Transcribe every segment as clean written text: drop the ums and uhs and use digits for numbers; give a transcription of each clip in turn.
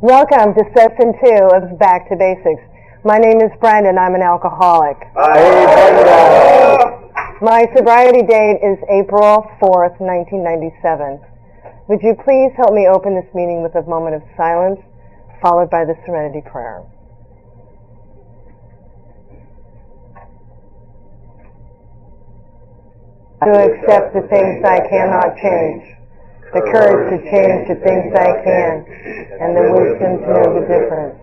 Welcome to Session 2 of Back to Basics. My name is Brenda and I'm an alcoholic. Hey, Brenda! My sobriety date is April 4th, 1997. Would you please help me open this meeting with a moment of silence, followed by the Serenity Prayer. To accept the things I cannot change, the courage to change the things I can, and the wisdom to know the difference.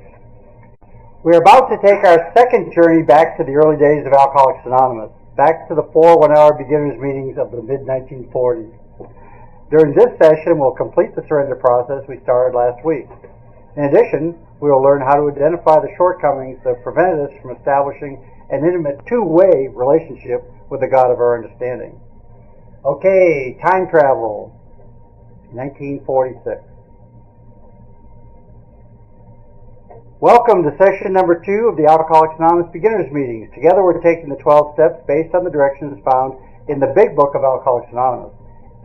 We're about to take our second journey back to the early days of Alcoholics Anonymous, back to the 4 one-hour beginners meetings of the mid-1940s. During this session, we'll complete the surrender process we started last week. In addition, we will learn how to identify the shortcomings that prevented us from establishing an intimate two-way relationship with the God of our understanding. Okay, time travel. 1946. Welcome to session number 2 of the Alcoholics Anonymous Beginners Meetings. Together we're taking the 12 steps based on the directions found in the Big Book of Alcoholics Anonymous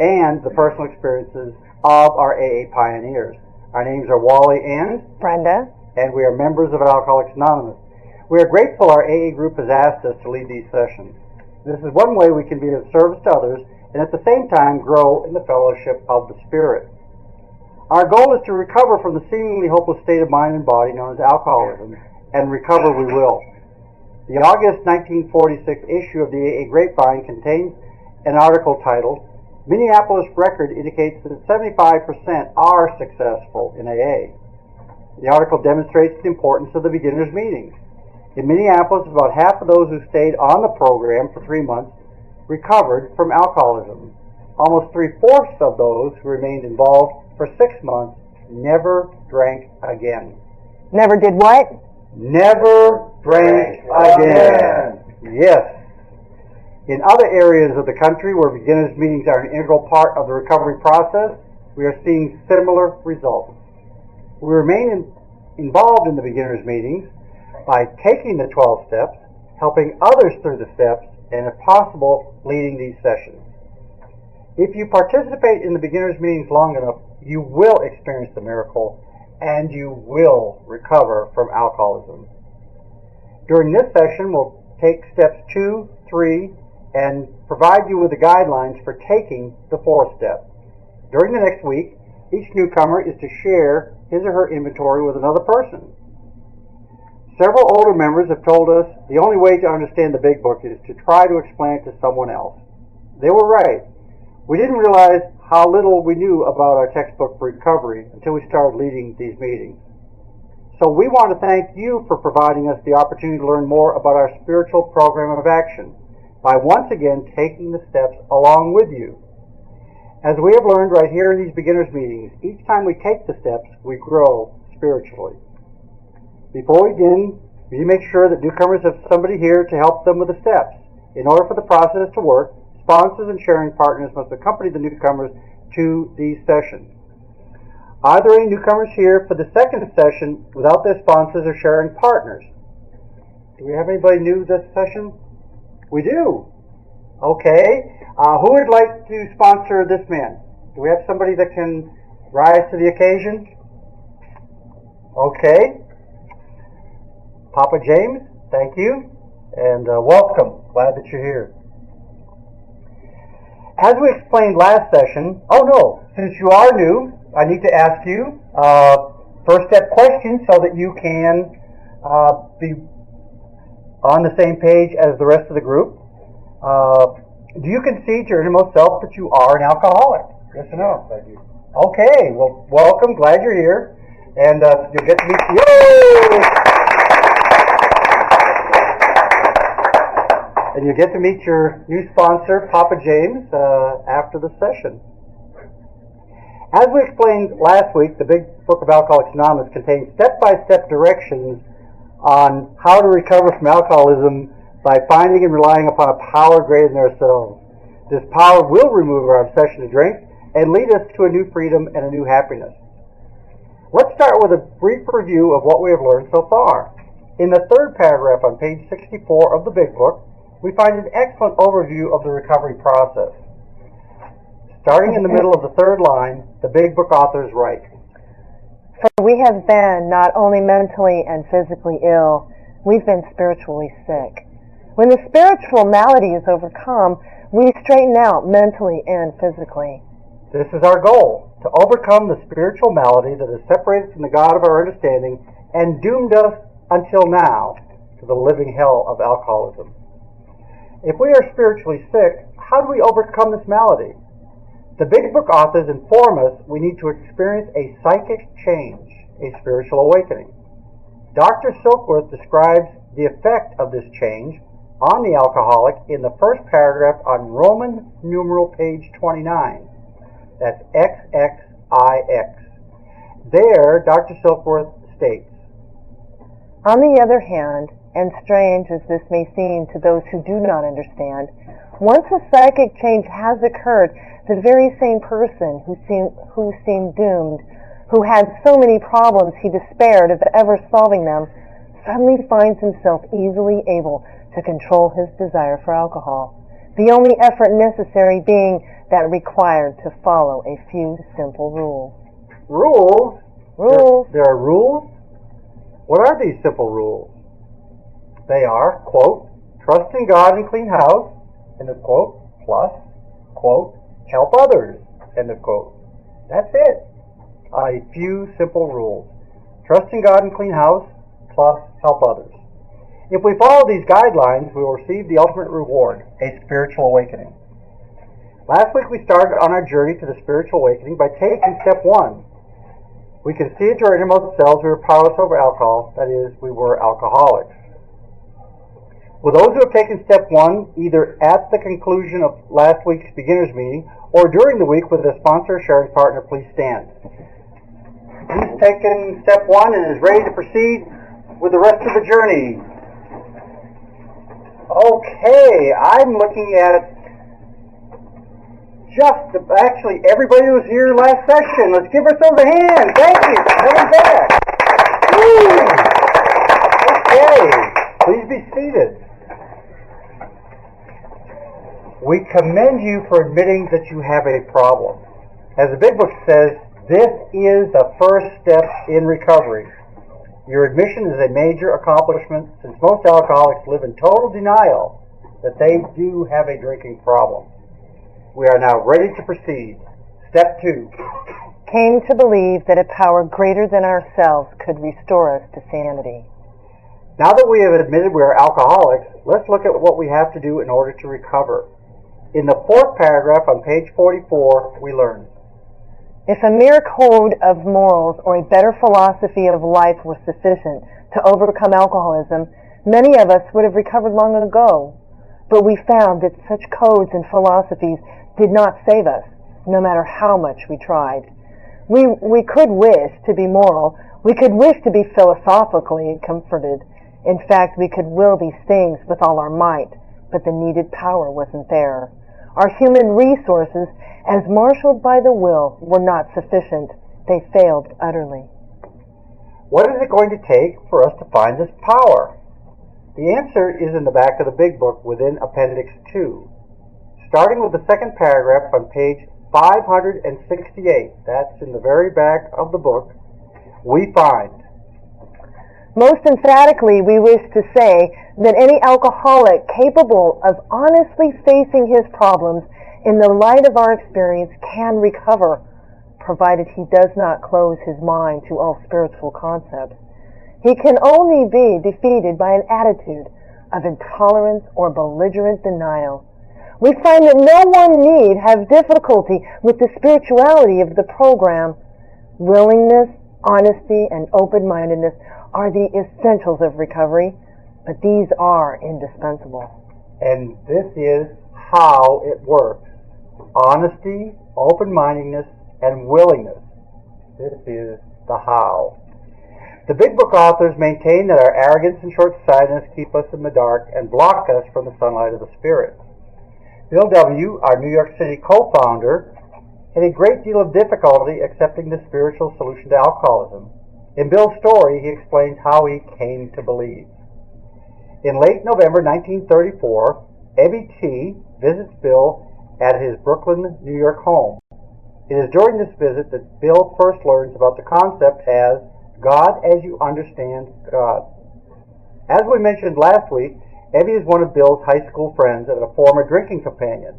and the personal experiences of our AA pioneers. Our names are Wally and Brenda, and we are members of Alcoholics Anonymous. We are grateful our AA group has asked us to lead these sessions. This is one way we can be of service to others and at the same time grow in the fellowship of the Spirit. Our goal is to recover from the seemingly hopeless state of mind and body known as alcoholism, and recover we will. The August 1946 issue of the AA Grapevine contains an article titled, Minneapolis Record Indicates that 75% are successful in AA. The article demonstrates the importance of the beginners' meetings. In Minneapolis, about half of those who stayed on the program for 3 months recovered from alcoholism. Almost 3/4 of those who remained involved for 6 months never drank again. Never did what? Never drank again. Yes. In other areas of the country where beginners' meetings are an integral part of the recovery process, we are seeing similar results. We remain involved in the beginners' meetings by taking the 12 steps, helping others through the steps, and if possible, leading these sessions. If you participate in the beginners' meetings long enough, you will experience the miracle and you will recover from alcoholism. During this session, we'll take steps 2, 3, and provide you with the guidelines for taking the 4th step. During the next week, each newcomer is to share his or her inventory with another person. Several older members have told us the only way to understand the Big Book is to try to explain it to someone else. They were right. We didn't realize how little we knew about our textbook for recovery until we started leading these meetings. So we want to thank you for providing us the opportunity to learn more about our spiritual program of action by once again taking the steps along with you. As we have learned right here in these beginners' meetings, each time we take the steps, we grow spiritually. Before we begin, we make sure that newcomers have somebody here to help them with the steps. In order for the process to work, sponsors and sharing partners must accompany the newcomers to these sessions. Are there any newcomers here for the second session without their sponsors or sharing partners? Do we have anybody new this session? We do. Okay. Who would like to sponsor this man? Do we have somebody that can rise to the occasion? Okay. Papa James, thank you, and welcome. Glad that you're here. As we explained last session, since you are new, I need to ask you first step questions so that you can be on the same page as the rest of the group. Do you concede to your innermost self that you are an alcoholic? Yes or no? I do. Okay, well, welcome. Glad you're here. And you'll get to meet And you'll get to meet your new sponsor, Papa James, after the session. As we explained last week, the Big Book of Alcoholics Anonymous contains step-by-step directions on how to recover from alcoholism by finding and relying upon a power greater than ourselves. This power will remove our obsession to drink and lead us to a new freedom and a new happiness. Let's start with a brief review of what we have learned so far. In the third paragraph on page 64 of the Big Book, we find an excellent overview of the recovery process. Starting in the middle of the third line, the Big Book authors write, For we have been not only mentally and physically ill, we've been spiritually sick. When the spiritual malady is overcome, we straighten out mentally and physically. This is our goal, to overcome the spiritual malady that has separated from the God of our understanding and doomed us until now to the living hell of alcoholism. If we are spiritually sick, how do we overcome this malady? The Big Book authors inform us we need to experience a psychic change, a spiritual awakening. Dr. Silkworth describes the effect of this change on the alcoholic in the first paragraph on Roman numeral page 29. That's XXIX. There, Dr. Silkworth states, On the other hand, and strange as this may seem to those who do not understand, once a psychic change has occurred, the very same person who seemed doomed, who had so many problems he despaired of ever solving them, suddenly finds himself easily able to control his desire for alcohol, the only effort necessary being that required to follow a few simple rules. Rules? Rules. There are rules? What are these simple rules? They are, quote, trust in God and clean house, end of quote, plus, quote, help others, end of quote. That's it. A few simple rules. Trust in God and clean house, plus help others. If we follow these guidelines, we will receive the ultimate reward, a spiritual awakening. Last week we started on our journey to the spiritual awakening by taking step 1. We conceived to our innermost selves we were powerless over alcohol, that is, we were alcoholics. Will those who have taken step 1, either at the conclusion of last week's beginner's meeting or during the week with a sponsor or sharing partner, please stand. He's taken step 1 and is ready to proceed with the rest of the journey. Okay, I'm looking at actually everybody who was here last session. Let's give ourselves a hand. Thank you for coming back. Woo. Okay, please be seated. We commend you for admitting that you have a problem. As the Big Book says, this is the first step in recovery. Your admission is a major accomplishment since most alcoholics live in total denial that they do have a drinking problem. We are now ready to proceed. Step 2. Came to believe that a power greater than ourselves could restore us to sanity. Now that we have admitted we are alcoholics, let's look at what we have to do in order to recover. In the 4th paragraph on page 44, we learn, if a mere code of morals or a better philosophy of life were sufficient to overcome alcoholism, many of us would have recovered long ago. But we found that such codes and philosophies did not save us, no matter how much we tried. We could wish to be moral. We could wish to be philosophically comforted. In fact, we could will these things with all our might, but the needed power wasn't there. Our human resources, as marshaled by the will, were not sufficient. They failed utterly. What is it going to take for us to find this power? The answer is in the back of the Big Book within Appendix 2. Starting with the 2nd paragraph on page 568, that's in the very back of the book, we find, most emphatically, we wish to say that any alcoholic capable of honestly facing his problems in the light of our experience can recover, provided he does not close his mind to all spiritual concepts. He can only be defeated by an attitude of intolerance or belligerent denial. We find that no one need have difficulty with the spirituality of the program. Willingness, honesty, and open-mindedness are the essentials of recovery, but these are indispensable. And this is how it works. Honesty, open-mindedness, and willingness. This is the how. The Big Book authors maintain that our arrogance and short-sightedness keep us in the dark and block us from the sunlight of the Spirit. Bill W., our New York City co-founder, had a great deal of difficulty accepting the spiritual solution to alcoholism. In Bill's story, he explains how he came to believe. In late November 1934, Ebbie T. visits Bill at his Brooklyn, New York home. It is during this visit that Bill first learns about the concept as God as you understand God. As we mentioned last week, Evie is one of Bill's high school friends and a former drinking companion.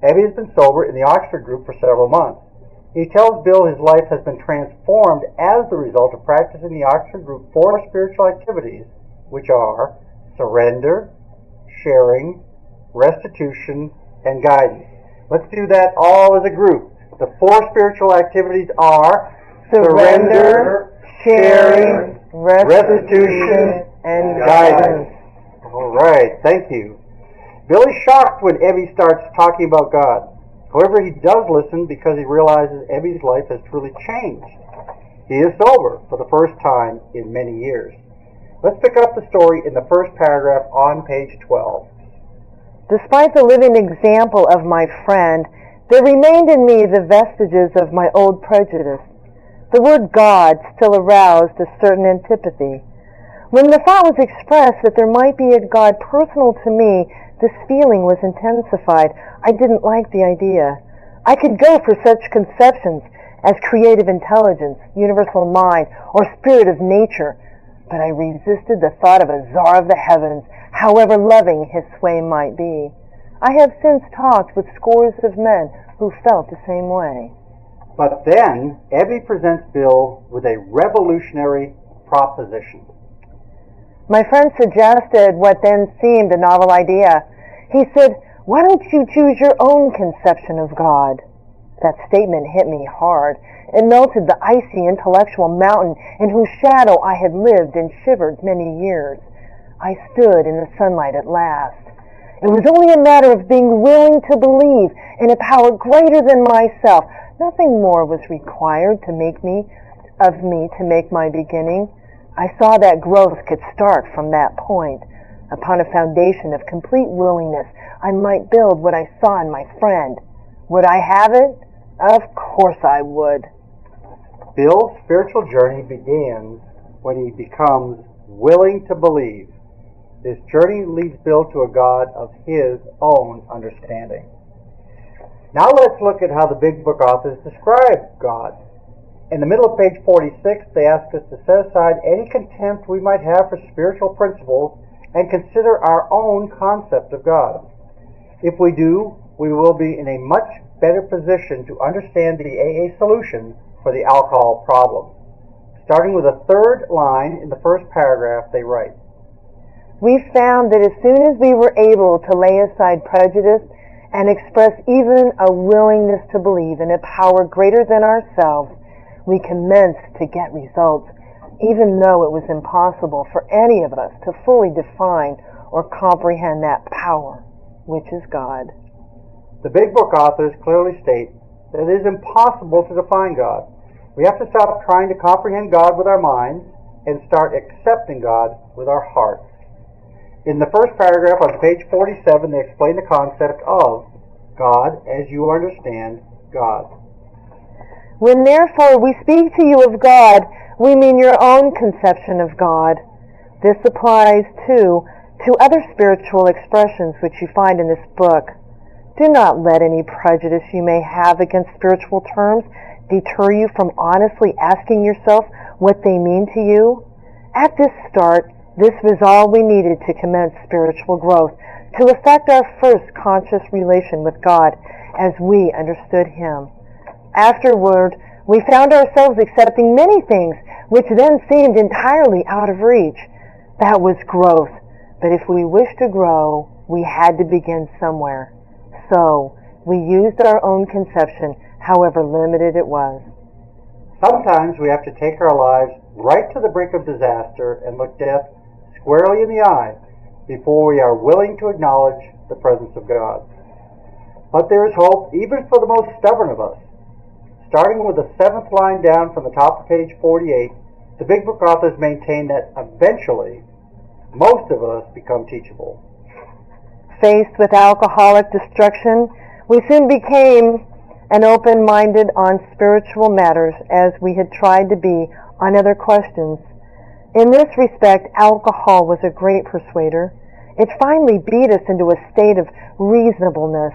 Evie has been sober in the Oxford group for several months. He tells Bill his life has been transformed as the result of practicing the Oxford group 4 spiritual activities, which are surrender, sharing, restitution, and guidance. Let's do that all as a group. The 4 spiritual activities are surrender, sharing, restitution, and guidance. All right, thank you. Bill is shocked when Evie starts talking about God. However, he does listen because he realizes Evie's life has truly changed. He is sober for the first time in many years. Let's pick up the story in the first paragraph on page 12. Despite the living example of my friend, there remained in me the vestiges of my old prejudice. The word God still aroused a certain antipathy. When the thought was expressed that there might be a God personal to me, this feeling was intensified. I didn't like the idea. I could go for such conceptions as creative intelligence, universal mind, or spirit of nature, but I resisted the thought of a czar of the heavens, however loving his sway might be. I have since talked with scores of men who felt the same way. But then, Evie presents Bill with a revolutionary proposition. My friend suggested what then seemed a novel idea. He said, "Why don't you choose your own conception of God?" That statement hit me hard. It melted the icy intellectual mountain in whose shadow I had lived and shivered many years. I stood in the sunlight at last. It was only a matter of being willing to believe in a power greater than myself. Nothing more was required to make my beginning. I saw that growth could start from that point. Upon a foundation of complete willingness, I might build what I saw in my friend. Would I have it? Of course I would. Bill's spiritual journey begins when he becomes willing to believe. This journey leads Bill to a God of his own understanding. Now let's look at how the Big Book authors describe God. In the middle of page 46, they ask us to set aside any contempt we might have for spiritual principles and consider our own concept of God. If we do, we will be in a much better position to understand the AA solution for the alcohol problem. Starting with the third line in the first paragraph, they write, We found that as soon as we were able to lay aside prejudice and express even a willingness to believe in a power greater than ourselves, we commenced to get results, even though it was impossible for any of us to fully define or comprehend that power, which is God. The Big Book authors clearly state that it is impossible to define God. We have to stop trying to comprehend God with our minds and start accepting God with our hearts. In the first paragraph on page 47, they explain the concept of God as you understand God. When therefore we speak to you of God, we mean your own conception of God. This applies too to other spiritual expressions which you find in this book. Do not let any prejudice you may have against spiritual terms deter you from honestly asking yourself what they mean to you. At this start, this was all we needed to commence spiritual growth, to effect our first conscious relation with God as we understood Him. Afterward, we found ourselves accepting many things which then seemed entirely out of reach. That was growth, but if we wished to grow, we had to begin somewhere. So, we used our own conception, however limited it was. Sometimes we have to take our lives right to the brink of disaster and look death squarely in the eye before we are willing to acknowledge the presence of God. But there is hope even for the most stubborn of us. Starting with the 7th line down from the top of page 48, the Big Book authors maintain that eventually most of us become teachable. Faced with alcoholic destruction, we soon became an open-minded on spiritual matters as we had tried to be on other questions. In this respect, alcohol was a great persuader. It finally beat us into a state of reasonableness.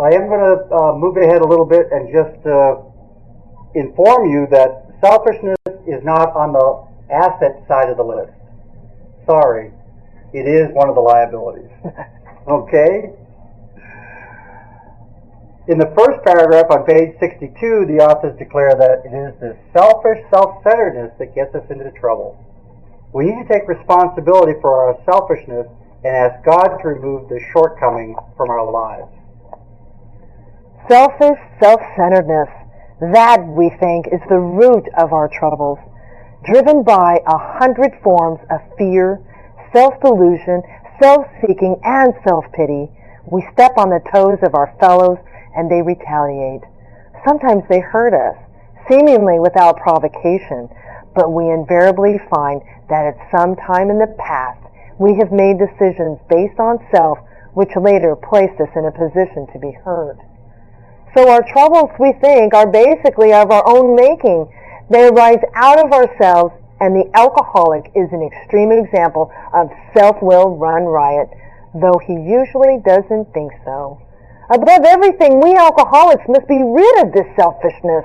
I am going to move ahead a little bit and just inform you that selfishness is not on the asset side of the list. Sorry, it is one of the liabilities. Okay? In the first paragraph on page 62, the authors declare that it is this selfish self-centeredness that gets us into trouble. We need to take responsibility for our selfishness and ask God to remove this shortcoming from our lives. Selfish self-centeredness, that, we think, is the root of our troubles, driven by 100 forms of fear, self-delusion, self-seeking, and self-pity. We step on the toes of our fellows and they retaliate. Sometimes they hurt us, seemingly without provocation, but we invariably find that at some time in the past we have made decisions based on self which later placed us in a position to be hurt. So our troubles, we think, are basically of our own making. They arise out of ourselves, and the alcoholic is an extreme example of self-will run riot, though he usually doesn't think so. Above everything, we alcoholics must be rid of this selfishness.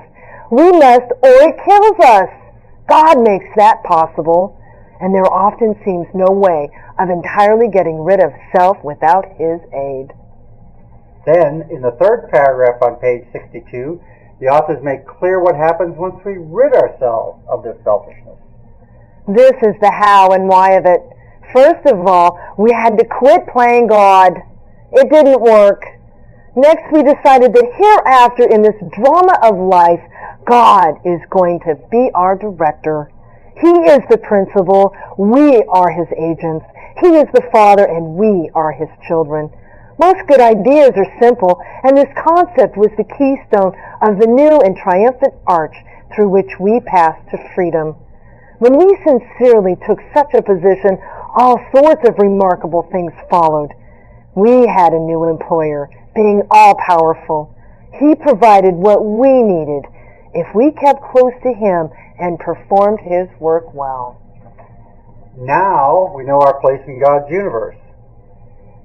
We must, or it kills us. God makes that possible, and there often seems no way of entirely getting rid of self without His aid. Then, in the third paragraph on page 62, the authors make clear what happens once we rid ourselves of this selfishness. This is the how and why of it. First of all, we had to quit playing God. It didn't work. Next, we decided that hereafter in this drama of life, God is going to be our director. He is the principal. We are His agents. He is the Father, and we are His children. Most good ideas are simple, and this concept was the keystone of the new and triumphant arch through which we passed to freedom. When we sincerely took such a position, all sorts of remarkable things followed. We had a new employer, being all-powerful. He provided what we needed if we kept close to Him and performed His work well. Now we know our place in God's universe.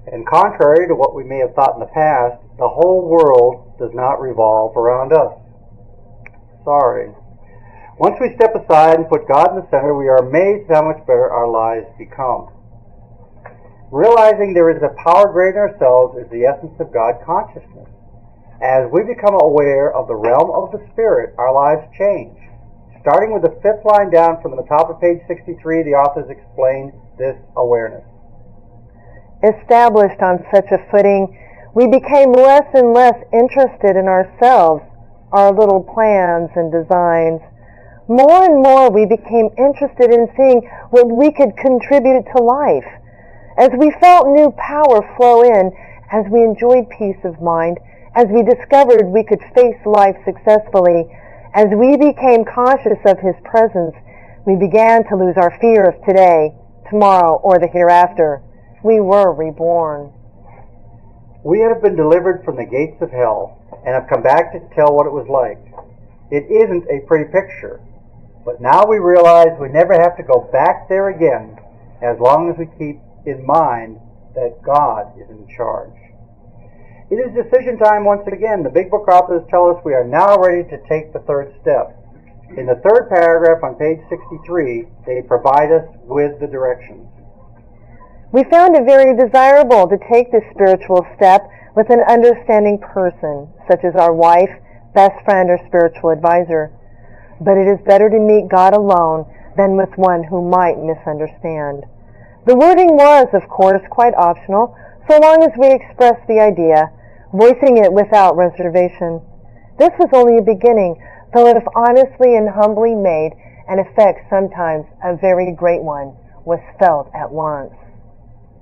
And contrary to what we may have thought in the past, the whole world does not revolve around us. Sorry. Once we step aside and put God in the center, we are amazed at how much better our lives become. Realizing there is a power greater than ourselves is the essence of God consciousness. As we become aware of the realm of the Spirit, our lives change. Starting with the fifth line down from the top of page 63, the authors explain this awareness. Established on such a footing, we became less and less interested in ourselves, our little plans and designs. More and more we became interested in seeing what we could contribute to life. As we felt new power flow in, as we enjoyed peace of mind, as we discovered we could face life successfully, as we became conscious of His presence, we began to lose our fear of today, tomorrow, or the hereafter. We were reborn. We have been delivered from the gates of hell and have come back to tell what it was like. It isn't a pretty picture, but now we realize we never have to go back there again as long as we keep in mind that God is in charge. It is decision time once again. The Big Book authors tell us we are now ready to take the third step. In the third paragraph on page 63, they provide us with the directions. We found it very desirable to take this spiritual step with an understanding person, such as our wife, best friend, or spiritual advisor. But it is better to meet God alone than with one who might misunderstand. The wording was, of course, quite optional, so long as we expressed the idea, voicing it without reservation. This was only a beginning, though if honestly and humbly made, an effect sometimes a very great one was felt at once.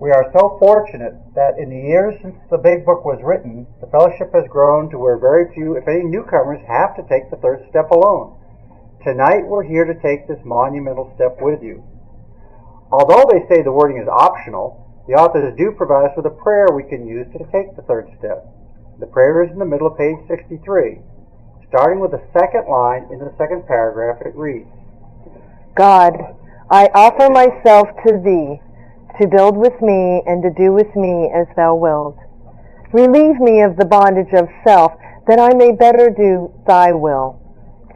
We are so fortunate that in the years since the Big Book was written, the fellowship has grown to where very few, if any, newcomers have to take the third step alone. Tonight we're here to take this monumental step with you. Although they say the wording is optional, the authors do provide us with a prayer we can use to take the third step. The prayer is in the middle of page 63. Starting with the second line in the second paragraph, it reads, God, I offer myself to Thee, to build with me and to do with me as Thou wilt. Relieve me of the bondage of self, that I may better do thy will.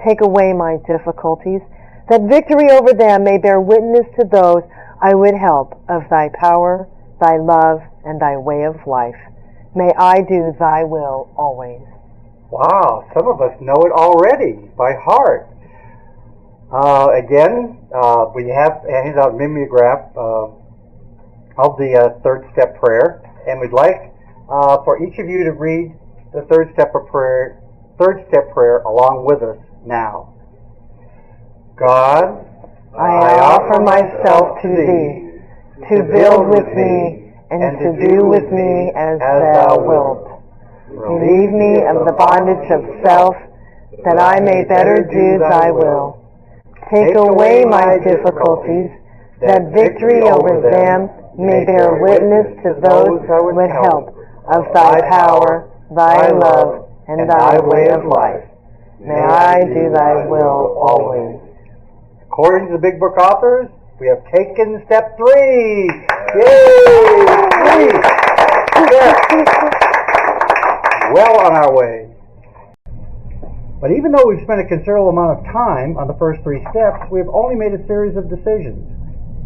Take away my difficulties, that victory over them may bear witness to those I would help of thy power, thy love, and thy way of life. May I do thy will always. Wow, some of us know it already by heart. We have handed out a mimeograph of the third step prayer, and we'd like for each of you to read the third step prayer along with us now. God, I offer myself to thee, to build with me, and to do with me as thou wilt. Relieve me of the bondage of self, that I may better do thy will. Take away my difficulties, that victory over them may bear witness to those I would help of thy power, thy love, and thy way of life. May I do thy will always. According to the Big Book authors, we have taken step 3. Yay! 3 steps. Well on our way. But even though we've spent a considerable amount of time on the first 3 steps, we have only made a series of decisions.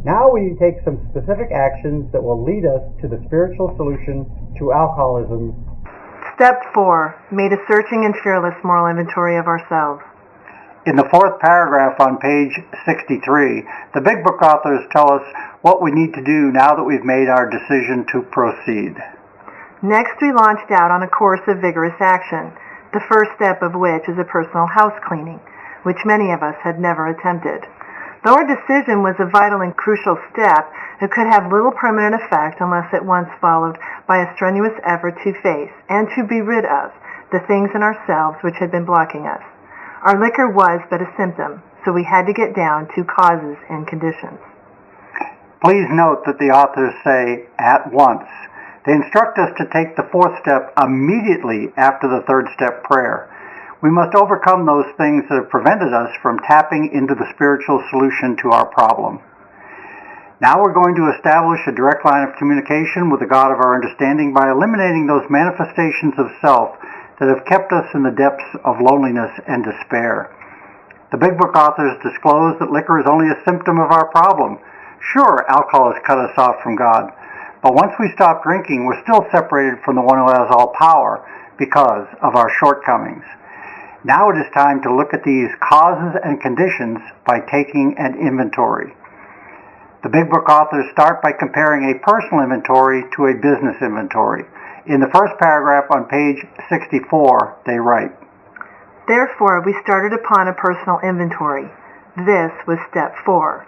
Now we need to take some specific actions that will lead us to the spiritual solution to alcoholism. Step 4. Made a searching and fearless moral inventory of ourselves. In the 4th paragraph on page 63, the Big Book authors tell us what we need to do now that we've made our decision to proceed. Next, we launched out on a course of vigorous action, the first step of which is a personal house cleaning, which many of us had never attempted. Though our decision was a vital and crucial step, it could have little permanent effect unless at once followed by a strenuous effort to face and to be rid of the things in ourselves which had been blocking us. Our liquor was but a symptom, so we had to get down to causes and conditions. Please note that the authors say at once. They instruct us to take the 4th step immediately after the 3rd step prayer. We must overcome those things that have prevented us from tapping into the spiritual solution to our problem. Now we're going to establish a direct line of communication with the God of our understanding by eliminating those manifestations of self that have kept us in the depths of loneliness and despair. The Big Book authors disclose that liquor is only a symptom of our problem. Sure, alcohol has cut us off from God, but once we stop drinking, we're still separated from the one who has all power because of our shortcomings. Now it is time to look at these causes and conditions by taking an inventory. The Big Book authors start by comparing a personal inventory to a business inventory. In the 1st paragraph on page 64, they write, Therefore, we started upon a personal inventory. This was step 4.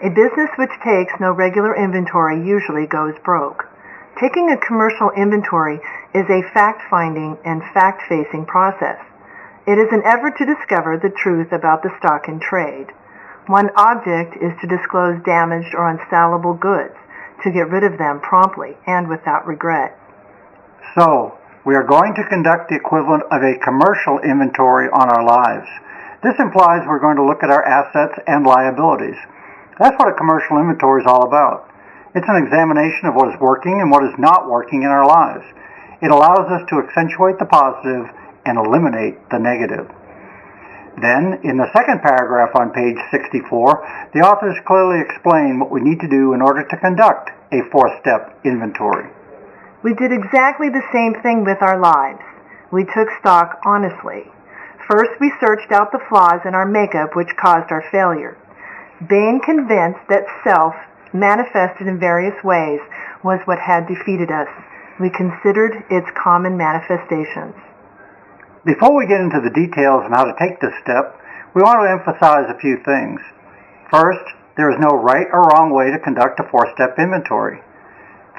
A business which takes no regular inventory usually goes broke. Taking a commercial inventory is a fact-finding and fact-facing process. It is an effort to discover the truth about the stock in trade. One object is to disclose damaged or unsellable goods, to get rid of them promptly and without regret. So, we are going to conduct the equivalent of a commercial inventory on our lives. This implies we're going to look at our assets and liabilities. That's what a commercial inventory is all about. It's an examination of what is working and what is not working in our lives. It allows us to accentuate the positive and eliminate the negative. Then, in the 2nd paragraph on page 64, the authors clearly explain what we need to do in order to conduct a 4th-step inventory. We did exactly the same thing with our lives. We took stock honestly. First, we searched out the flaws in our makeup which caused our failure. Being convinced that self, manifested in various ways, was what had defeated us, we considered its common manifestations. Before we get into the details on how to take this step, we want to emphasize a few things. First, there is no right or wrong way to conduct a 4-step inventory.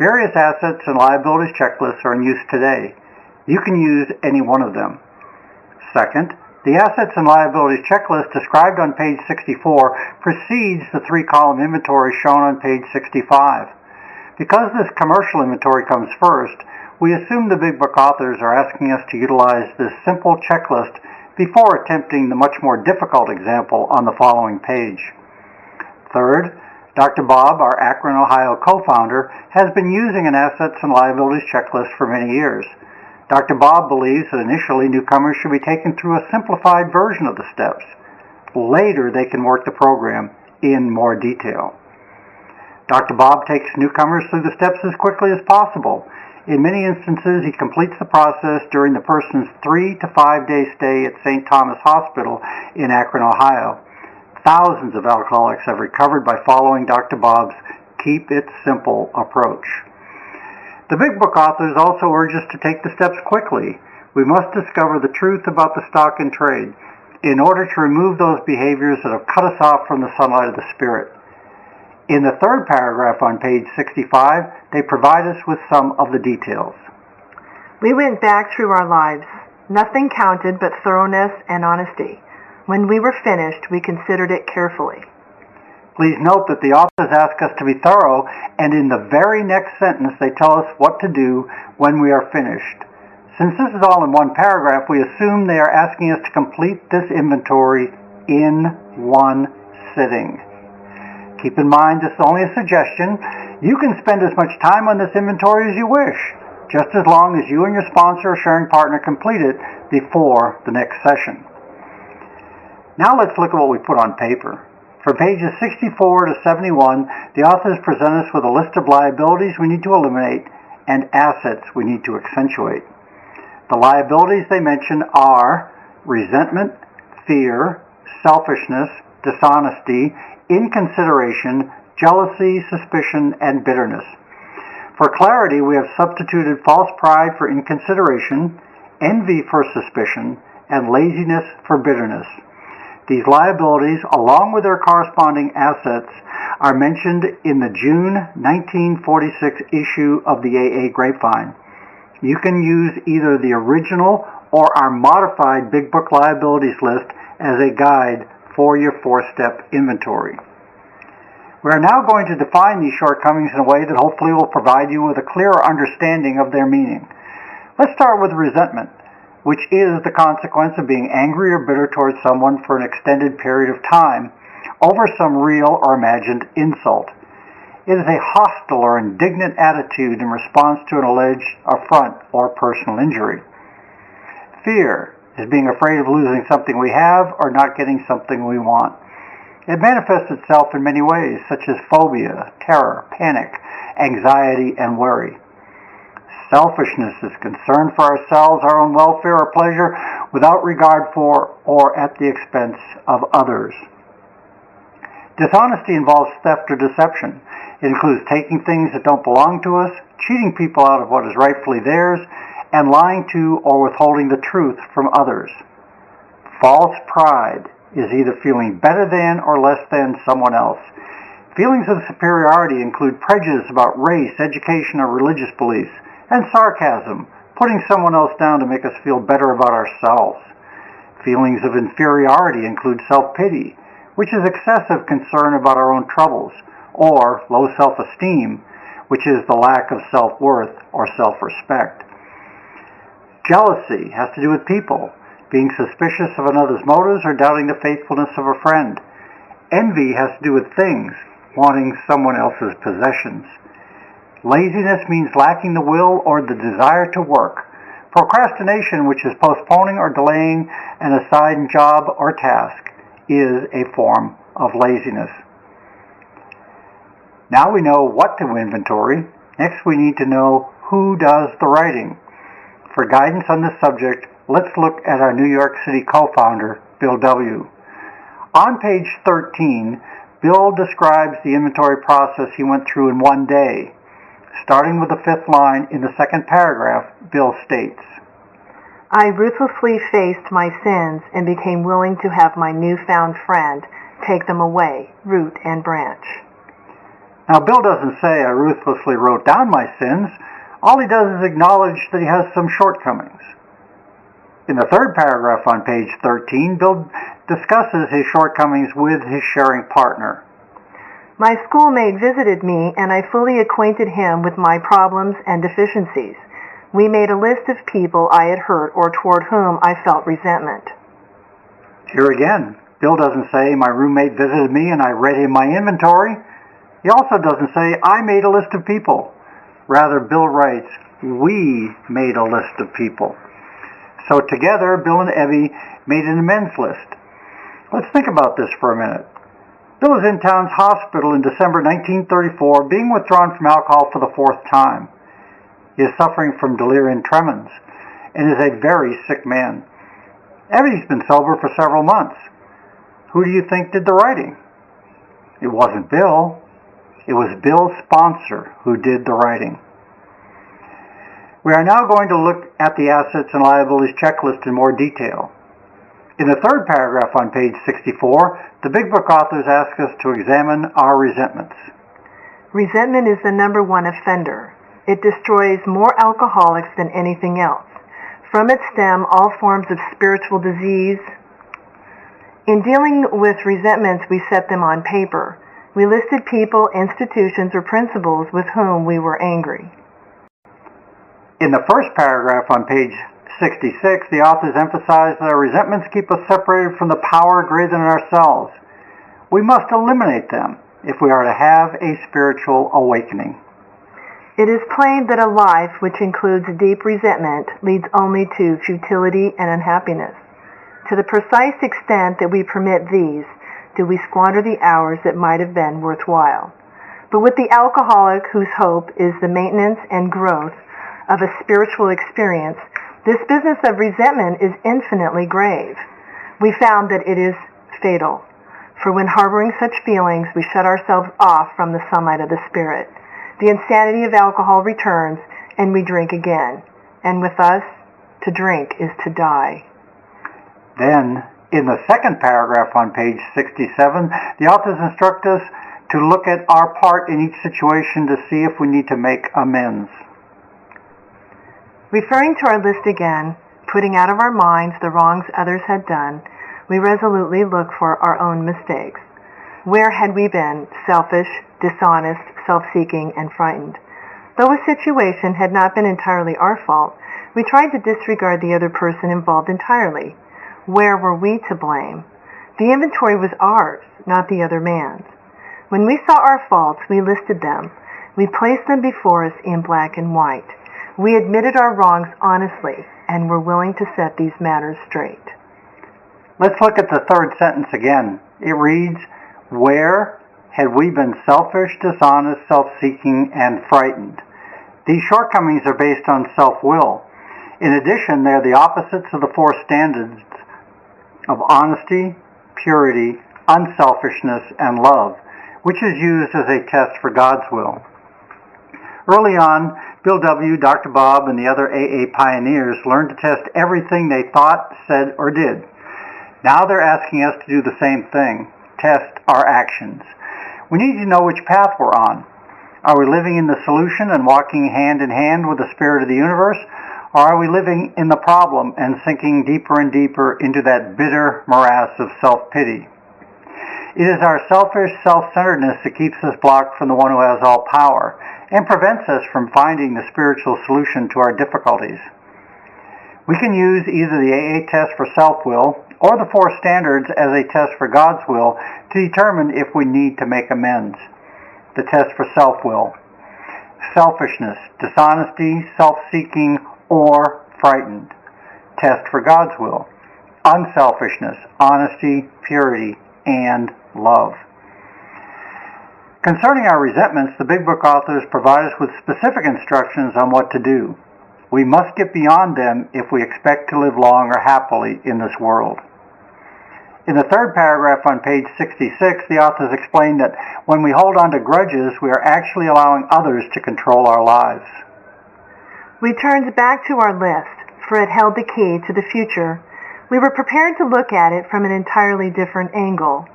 Various assets and liabilities checklists are in use today. You can use any one of them. Second, the assets and liabilities checklist described on page 64 precedes the 3-column inventory shown on page 65. Because this commercial inventory comes first, we assume the Big Book authors are asking us to utilize this simple checklist before attempting the much more difficult example on the following page. Third, Dr. Bob, our Akron, Ohio co-founder, has been using an assets and liabilities checklist for many years. Dr. Bob believes that initially newcomers should be taken through a simplified version of the steps. Later, they can work the program in more detail. Dr. Bob takes newcomers through the steps as quickly as possible. In many instances, he completes the process during the person's 3 to 5 day stay at St. Thomas Hospital in Akron, Ohio. Thousands of alcoholics have recovered by following Dr. Bob's Keep It Simple approach. The Big Book authors also urge us to take the steps quickly. We must discover the truth about the stock in trade in order to remove those behaviors that have cut us off from the sunlight of the Spirit. In the third paragraph on page 65, they provide us with some of the details. We went back through our lives. Nothing counted but thoroughness and honesty. When we were finished, we considered it carefully. Please note that the authors ask us to be thorough, and in the very next sentence they tell us what to do when we are finished. Since this is all in one paragraph, we assume they are asking us to complete this inventory in one sitting. Keep in mind, this is only a suggestion. You can spend as much time on this inventory as you wish, just as long as you and your sponsor or sharing partner complete it before the next session. Now let's look at what we put on paper. From pages 64 to 71, the authors present us with a list of liabilities we need to eliminate and assets we need to accentuate. The liabilities they mention are resentment, fear, selfishness, dishonesty, inconsideration, jealousy, suspicion, and bitterness. For clarity, we have substituted false pride for inconsideration, envy for suspicion, and laziness for bitterness. These liabilities, along with their corresponding assets, are mentioned in the June 1946 issue of the AA Grapevine. You can use either the original or our modified Big Book liabilities list as a guide for your 4-step inventory. We are now going to define these shortcomings in a way that hopefully will provide you with a clearer understanding of their meaning. Let's start with resentment, which is the consequence of being angry or bitter towards someone for an extended period of time over some real or imagined insult. It is a hostile or indignant attitude in response to an alleged affront or personal injury. Fear is being afraid of losing something we have or not getting something we want. It manifests itself in many ways, such as phobia, terror, panic, anxiety, and worry. Selfishness is concern for ourselves, our own welfare or pleasure, without regard for or at the expense of others. Dishonesty involves theft or deception. It includes taking things that don't belong to us, cheating people out of what is rightfully theirs, and lying to or withholding the truth from others. False pride is either feeling better than or less than someone else. Feelings of superiority include prejudice about race, education, or religious beliefs, and sarcasm, putting someone else down to make us feel better about ourselves. Feelings of inferiority include self-pity, which is excessive concern about our own troubles, or low self-esteem, which is the lack of self-worth or self-respect. Jealousy has to do with people, being suspicious of another's motives or doubting the faithfulness of a friend. Envy has to do with things, wanting someone else's possessions. Laziness means lacking the will or the desire to work. Procrastination, which is postponing or delaying an assigned job or task, is a form of laziness. Now we know what to inventory. Next we need to know who does the writing. For guidance on this subject, let's look at our New York City co-founder, Bill W. On page 13, Bill describes the inventory process he went through in one day. Starting with the 5th line in the 2nd paragraph, Bill states, I ruthlessly faced my sins and became willing to have my newfound friend take them away, root and branch. Now, Bill doesn't say I ruthlessly wrote down my sins. All he does is acknowledge that he has some shortcomings. In the 3rd paragraph on page 13, Bill discusses his shortcomings with his sharing partner. My schoolmate visited me, and I fully acquainted him with my problems and deficiencies. We made a list of people I had hurt or toward whom I felt resentment. Here again, Bill doesn't say my roommate visited me and I read him my inventory. He also doesn't say, I made a list of people. Rather, Bill writes, we made a list of people. So together, Bill and Evie made an amends list. Let's think about this for a minute. Bill is in Town's hospital in December 1934, being withdrawn from alcohol for the 4th time. He is suffering from delirium tremens and is a very sick man. Evie's been sober for several months. Who do you think did the writing? It wasn't Bill. It was Bill's sponsor who did the writing. We are now going to look at the assets and liabilities checklist in more detail. In the 3rd paragraph on page 64, the Big Book authors ask us to examine our resentments. Resentment is the number one offender. It destroys more alcoholics than anything else. From its stem, all forms of spiritual disease. In dealing with resentments, we set them on paper. We listed people, institutions, or principles with whom we were angry. In the 1st paragraph on page 66, the authors emphasize that our resentments keep us separated from the power greater than ourselves. We must eliminate them if we are to have a spiritual awakening. It is plain that a life which includes deep resentment leads only to futility and unhappiness. To the precise extent that we permit these, do we squander the hours that might have been worthwhile. But with the alcoholic whose hope is the maintenance and growth of a spiritual experience, this business of resentment is infinitely grave. We found that it is fatal, for when harboring such feelings, we shut ourselves off from the sunlight of the Spirit. The insanity of alcohol returns, and we drink again. And with us, to drink is to die. Then, in the 2nd paragraph on page 67, the authors instruct us to look at our part in each situation to see if we need to make amends. Referring to our list again, putting out of our minds the wrongs others had done, we resolutely look for our own mistakes. Where had we been selfish, dishonest, self-seeking, and frightened? Though a situation had not been entirely our fault, we tried to disregard the other person involved entirely. Where were we to blame? The inventory was ours, not the other man's. When we saw our faults, we listed them. We placed them before us in black and white. We admitted our wrongs honestly and were willing to set these matters straight. Let's look at the 3rd sentence again. It reads, where had we been selfish, dishonest, self-seeking, and frightened? These shortcomings are based on self-will. In addition, they're the opposites of the 4 standards of honesty, purity, unselfishness, and love, which is used as a test for God's will. Early on, Bill W., Dr. Bob, and the other AA pioneers learned to test everything they thought, said, or did. Now they're asking us to do the same thing, test our actions. We need to know which path we're on. Are we living in the solution and walking hand in hand with the Spirit of the universe? Or are we living in the problem and sinking deeper and deeper into that bitter morass of self-pity? It is our selfish self-centeredness that keeps us blocked from the one who has all power and prevents us from finding the spiritual solution to our difficulties. We can use either the AA test for self-will or the 4 standards as a test for God's will to determine if we need to make amends. The test for self-will: selfishness, dishonesty, self-seeking, or frightened. Test for God's will: unselfishness, honesty, purity, and love. Concerning our resentments, the Big Book authors provide us with specific instructions on what to do. We must get beyond them if we expect to live long or happily in this world. In the 3rd paragraph on page 66, the authors explain that when we hold on to grudges, we are actually allowing others to control our lives. We turned back to our list, for it held the key to the future. We were prepared to look at it from an entirely different angle.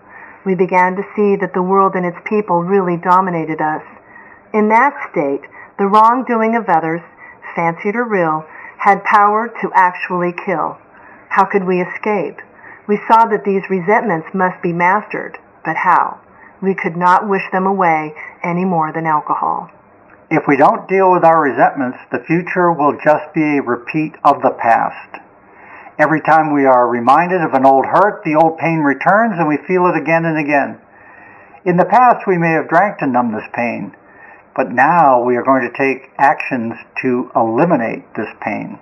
We began to see that the world and its people really dominated us. In that state, the wrongdoing of others, fancied or real, had power to actually kill. How could we escape? We saw that these resentments must be mastered, but how? We could not wish them away any more than alcohol. If we don't deal with our resentments, the future will just be a repeat of the past. Every time we are reminded of an old hurt, the old pain returns and we feel it again and again. In the past, we may have drank to numb this pain, but now we are going to take actions to eliminate this pain.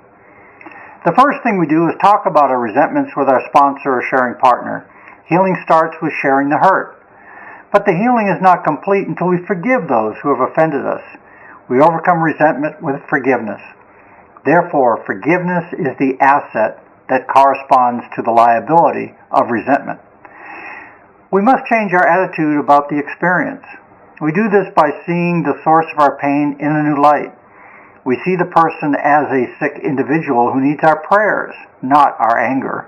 The first thing we do is talk about our resentments with our sponsor or sharing partner. Healing starts with sharing the hurt. But the healing is not complete until we forgive those who have offended us. We overcome resentment with forgiveness. Therefore, forgiveness is the asset that corresponds to the liability of resentment. We must change our attitude about the experience. We do this by seeing the source of our pain in a new light. We see the person as a sick individual who needs our prayers, not our anger.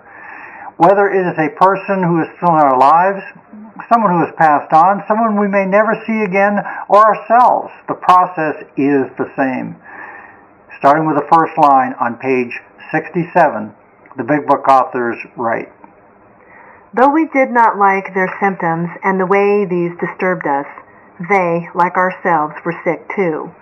Whether it is a person who is still in our lives, someone who has passed on, someone we may never see again, or ourselves, the process is the same. Starting with the first line on page 67, the Big Book authors write, Though we did not like their symptoms and the way these disturbed us, they, like ourselves, were sick too.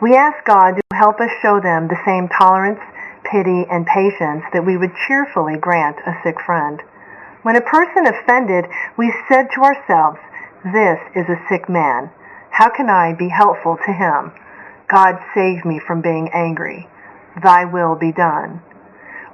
We asked God to help us show them the same tolerance, pity, and patience that we would cheerfully grant a sick friend. When a person offended, we said to ourselves, This is a sick man. How can I be helpful to him? God save me from being angry. Thy will be done.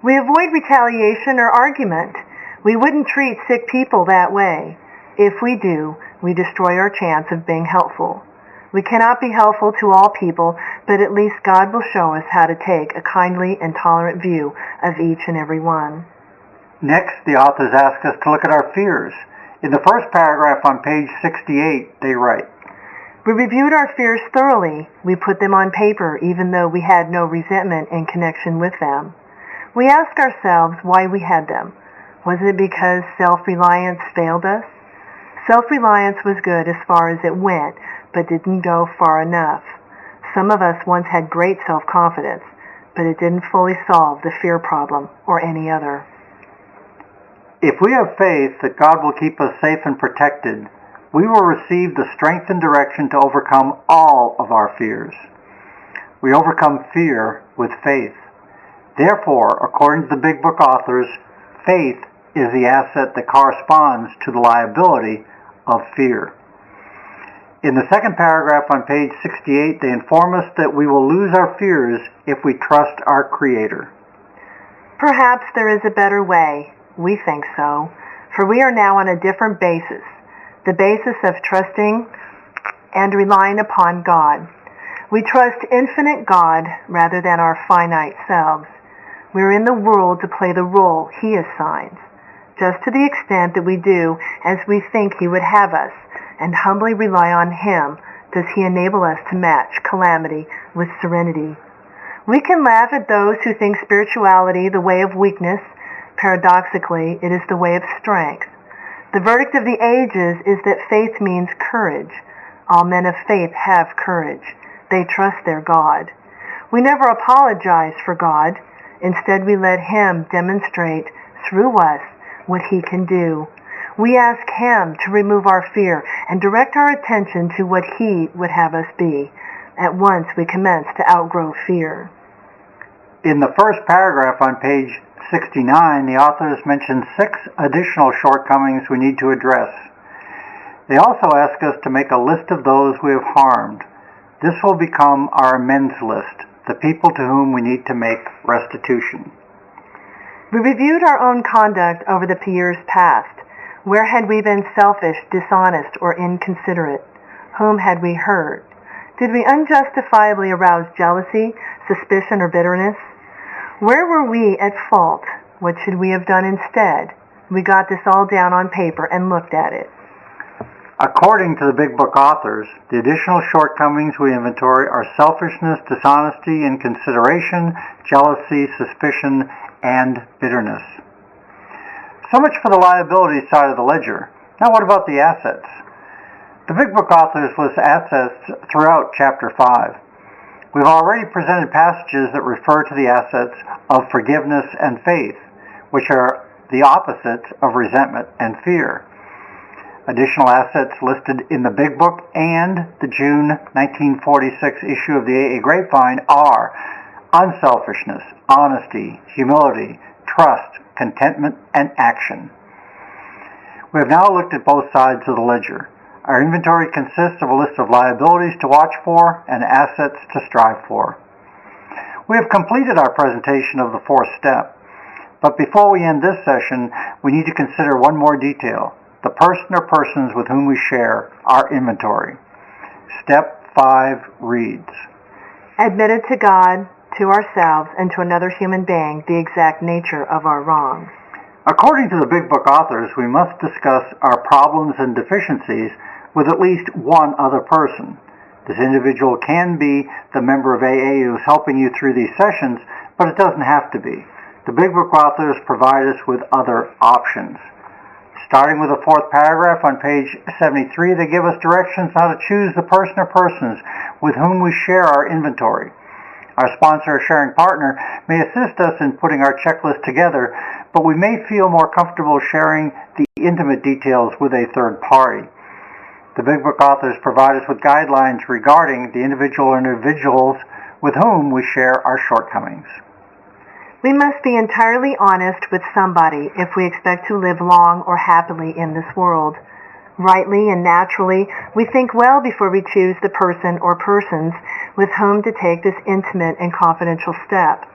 We avoid retaliation or argument. We wouldn't treat sick people that way. If we do, we destroy our chance of being helpful. We cannot be helpful to all people, but at least God will show us how to take a kindly and tolerant view of each and every one. Next, the authors ask us to look at our fears. In the first paragraph on page 68, they write, We reviewed our fears thoroughly. We put them on paper, even though we had no resentment in connection with them. We asked ourselves why we had them. Was it because self-reliance failed us? Self-reliance was good as far as it went, but didn't go far enough. Some of us once had great self-confidence, but it didn't fully solve the fear problem or any other. If we have faith that God will keep us safe and protected, we will receive the strength and direction to overcome all of our fears. We overcome fear with faith. Therefore, according to the Big Book authors, faith is the asset that corresponds to the liability of fear. In the second paragraph on page 68, they inform us that we will lose our fears if we trust our Creator. Perhaps there is a better way. We think so, for we are now on a different basis, the basis of trusting and relying upon God. We trust infinite God rather than our finite selves. We are in the world to play the role He assigns. Just to the extent that we do as we think He would have us and humbly rely on Him, does He enable us to match calamity with serenity. We can laugh at those who think spirituality the way of weakness. Paradoxically, it is the way of strength. The verdict of the ages is that faith means courage. All men of faith have courage. They trust their God. We never apologize for God. Instead, we let Him demonstrate through us what He can do. We ask Him to remove our fear and direct our attention to what He would have us be. At once, we commence to outgrow fear. In the first paragraph on page 69, the authors mention 6 additional shortcomings we need to address. They also ask us to make a list of those we have harmed. This will become our amends list, the people to whom we need to make restitution. We reviewed our own conduct over the years past. Where had we been selfish, dishonest, or inconsiderate? Whom had we hurt? Did we unjustifiably arouse jealousy, suspicion, or bitterness? Where were we at fault? What should we have done instead? We got this all down on paper and looked at it. According to the Big Book authors, the additional shortcomings we inventory are selfishness, dishonesty, inconsideration, jealousy, suspicion, and bitterness. So much for the liability side of the ledger. Now what about the assets? The Big Book authors list assets throughout Chapter 5. We've already presented passages that refer to the assets of forgiveness and faith, which are the opposites of resentment and fear. Additional assets listed in the Big Book and the June 1946 issue of the AA Grapevine are unselfishness, honesty, humility, trust, contentment, and action. We have now looked at both sides of the ledger. Our inventory consists of a list of liabilities to watch for and assets to strive for. We have completed our presentation of the fourth step, but before we end this session, we need to consider one more detail: the person or persons with whom we share our inventory. Step 5 reads, Admitted to God, to ourselves, and to another human being the exact nature of our wrongs. According to the Big Book authors, we must discuss our problems and deficiencies with at least one other person. This individual can be the member of AA who is helping you through these sessions, but it doesn't have to be. The Big Book authors provide us with other options. Starting with the fourth paragraph on page 73, they give us directions how to choose the person or persons with whom we share our inventory. Our sponsor or sharing partner may assist us in putting our checklist together, but we may feel more comfortable sharing the intimate details with a third party. The Big Book authors provide us with guidelines regarding the individual or individuals with whom we share our shortcomings. We must be entirely honest with somebody if we expect to live long or happily in this world. Rightly and naturally, we think well before we choose the person or persons with whom to take this intimate and confidential step.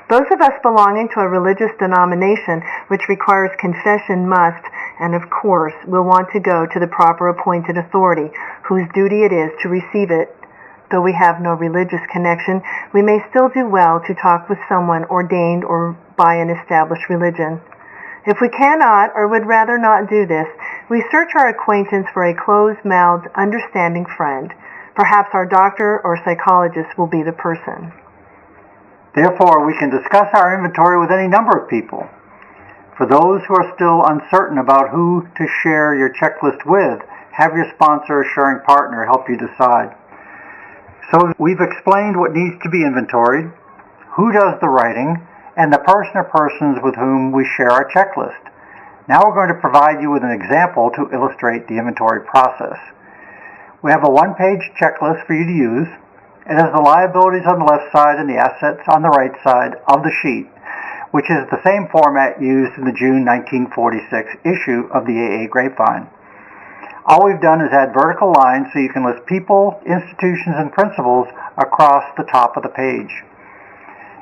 Those of us belonging to a religious denomination which requires confession must, and of course, will want to go to the proper appointed authority, whose duty it is to receive it. Though we have no religious connection, we may still do well to talk with someone ordained or by an established religion. If we cannot or would rather not do this, we search our acquaintance for a closed-mouthed, understanding friend. Perhaps our doctor or psychologist will be the person. Therefore, we can discuss our inventory with any number of people. For those who are still uncertain about who to share your checklist with, have your sponsor or sharing partner help you decide. So we've explained what needs to be inventoried, who does the writing, and the person or persons with whom we share our checklist. Now we're going to provide you with an example to illustrate the inventory process. We have a one-page checklist for you to use. It has the liabilities on the left side and the assets on the right side of the sheet, which is the same format used in the June 1946 issue of the AA Grapevine. All we've done is add vertical lines so you can list people, institutions, and principles across the top of the page.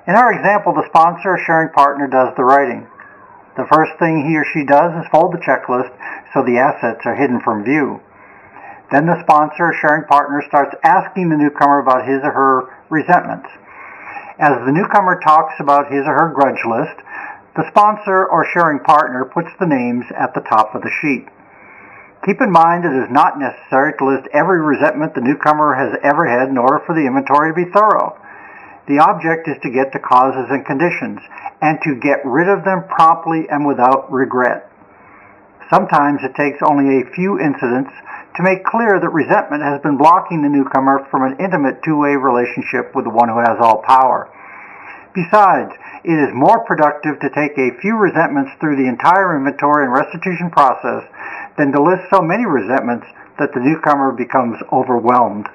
In our example, the sponsor or sharing partner does the writing. The first thing he or she does is fold the checklist so the assets are hidden from view. Then the sponsor or sharing partner starts asking the newcomer about his or her resentments. As the newcomer talks about his or her grudge list, the sponsor or sharing partner puts the names at the top of the sheet. Keep in mind it is not necessary to list every resentment the newcomer has ever had in order for the inventory to be thorough. The object is to get to causes and conditions, and to get rid of them promptly and without regret. Sometimes it takes only a few incidents to make clear that resentment has been blocking the newcomer from an intimate two-way relationship with the one who has all power. Besides, it is more productive to take a few resentments through the entire inventory and restitution process than to list so many resentments that the newcomer becomes overwhelmed.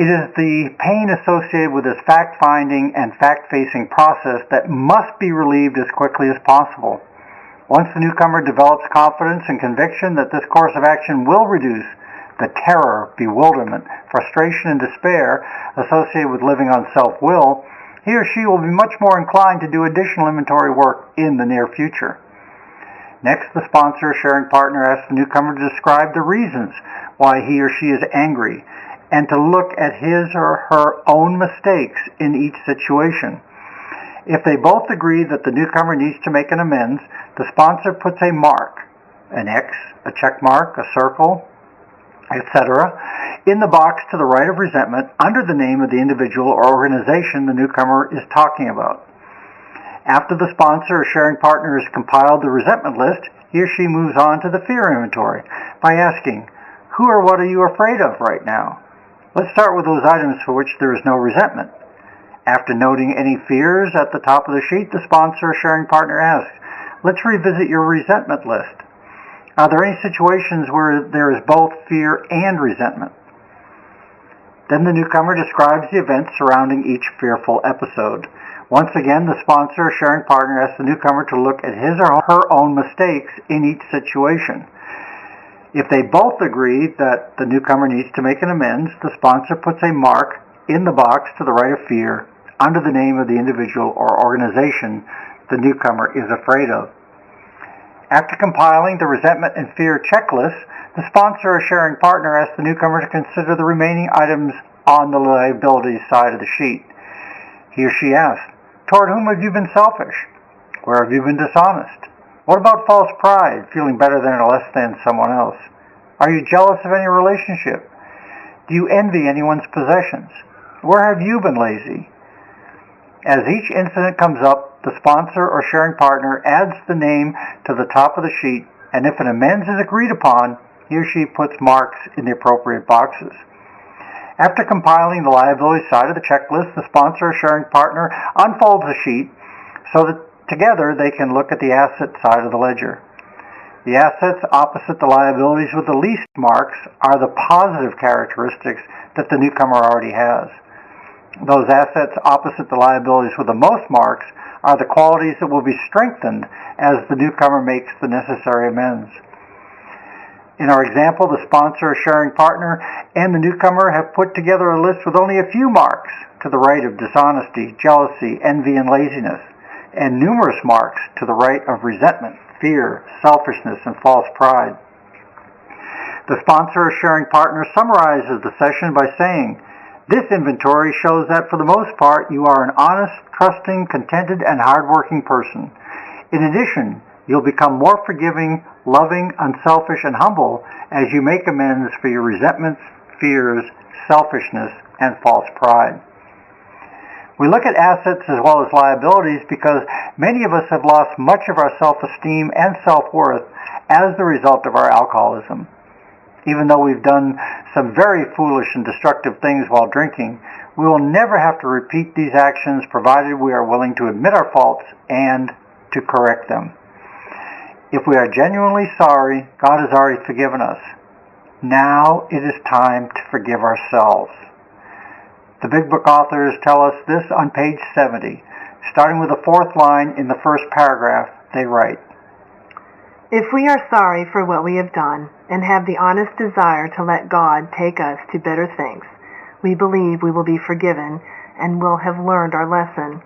It is the pain associated with this fact-finding and fact-facing process that must be relieved as quickly as possible. Once the newcomer develops confidence and conviction that this course of action will reduce the terror, bewilderment, frustration, and despair associated with living on self-will, he or she will be much more inclined to do additional inventory work in the near future. Next, the sponsor or sharing partner asks the newcomer to describe the reasons why he or she is angry and to look at his or her own mistakes in each situation. If they both agree that the newcomer needs to make an amends, the sponsor puts a mark, an X, a check mark, a circle, etc., in the box to the right of resentment under the name of the individual or organization the newcomer is talking about. After the sponsor or sharing partner has compiled the resentment list, he or she moves on to the fear inventory by asking, who or what are you afraid of right now? Let's start with those items for which there is no resentment. After noting any fears at the top of the sheet, the sponsor or sharing partner asks, let's revisit your resentment list. Are there any situations where there is both fear and resentment? Then the newcomer describes the events surrounding each fearful episode. Once again, the sponsor or sharing partner asks the newcomer to look at his or her own mistakes in each situation. If they both agree that the newcomer needs to make an amends, the sponsor puts a mark in the box to the right of fear under the name of the individual or organization the newcomer is afraid of. After compiling the resentment and fear checklist, the sponsor or sharing partner asks the newcomer to consider the remaining items on the liabilities side of the sheet. He or she asks, toward whom have you been selfish? Where have you been dishonest? What about false pride, feeling better than or less than someone else? Are you jealous of any relationship? Do you envy anyone's possessions? Where have you been lazy? As each incident comes up, the sponsor or sharing partner adds the name to the top of the sheet, and if an amends is agreed upon, he or she puts marks in the appropriate boxes. After compiling the liability side of the checklist, the sponsor or sharing partner unfolds the sheet so that together they can look at the asset side of the ledger. The assets opposite the liabilities with the least marks are the positive characteristics that the newcomer already has. Those assets opposite the liabilities with the most marks are the qualities that will be strengthened as the newcomer makes the necessary amends. In our example, the sponsor or sharing partner and the newcomer have put together a list with only a few marks to the right of dishonesty, jealousy, envy, and laziness, and numerous marks to the right of resentment, fear, selfishness, and false pride. The sponsor or sharing partner summarizes the session by saying, this inventory shows that for the most part you are an honest, trusting, contented, and hardworking person. In addition, you'll become more forgiving, loving, unselfish, and humble as you make amends for your resentments, fears, selfishness, and false pride. We look at assets as well as liabilities because many of us have lost much of our self-esteem and self-worth as the result of our alcoholism. Even though we've done some very foolish and destructive things while drinking, we will never have to repeat these actions provided we are willing to admit our faults and to correct them. If we are genuinely sorry, God has already forgiven us. Now it is time to forgive ourselves. The Big Book authors tell us this on page 70. Starting with the fourth line in the first paragraph, they write, if we are sorry for what we have done and have the honest desire to let God take us to better things, we believe we will be forgiven and will have learned our lesson.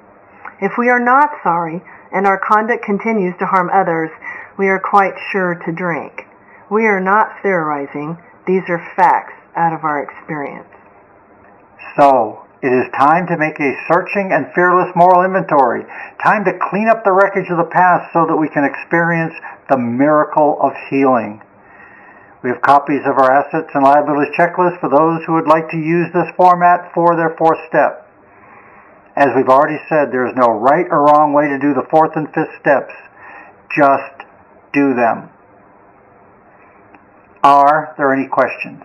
If we are not sorry and our conduct continues to harm others, we are quite sure to drink. We are not theorizing. These are facts out of our experience. So, it is time to make a searching and fearless moral inventory. Time to clean up the wreckage of the past so that we can experience the miracle of healing. We have copies of our assets and liabilities checklist for those who would like to use this format for their fourth step. As we've already said, there is no right or wrong way to do the fourth and fifth steps. Just do them. Are there any questions?